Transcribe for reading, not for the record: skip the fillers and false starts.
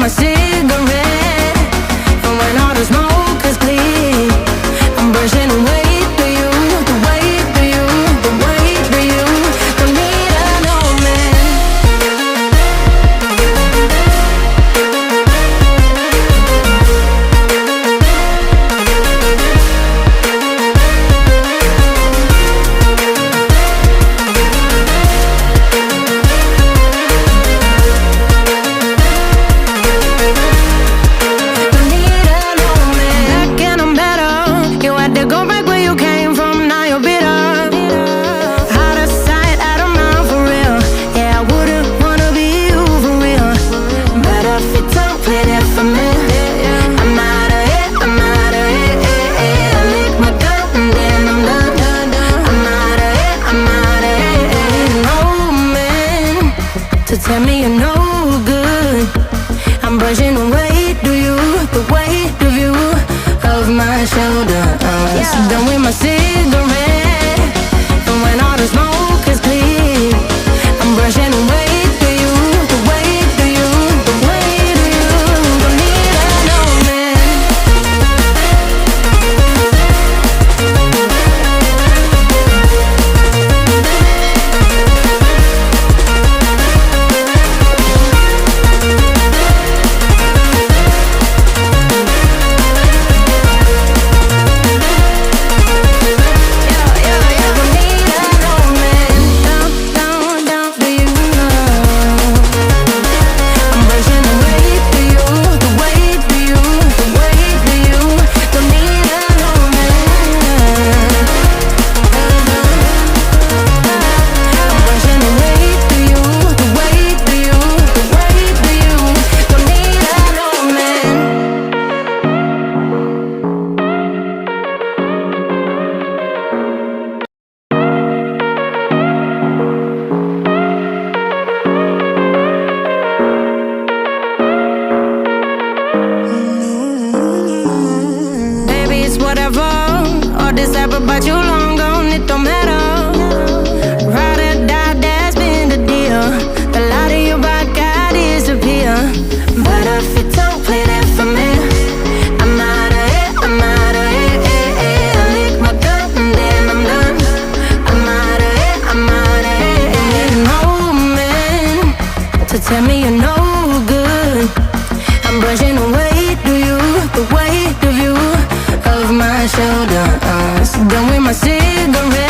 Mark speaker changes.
Speaker 1: my cigarette. And when all the smoke is clear, I'm brushing away to you, the way to you, the way to you. Don't need an old man. To tell me you're no good, I'm brushing away to you, the weight of you, of my shoulders. Done with my cigarette, and when all the smoke is clear, I'm brushing away to you, the weight of you, the weight of you. Don't need an old man. But you long gone, it don't matter. Ride or die, that's been the deal. The light of your body got disappear. But if you don't play that for me, I'm out of it, I'm out of it. I lick my gun and then I'm done. I'm out of it, I'm out of it. No man to tell me you're no good. I'm brushing away to you, the weight of you, of my shoulders. Done with my cigarette.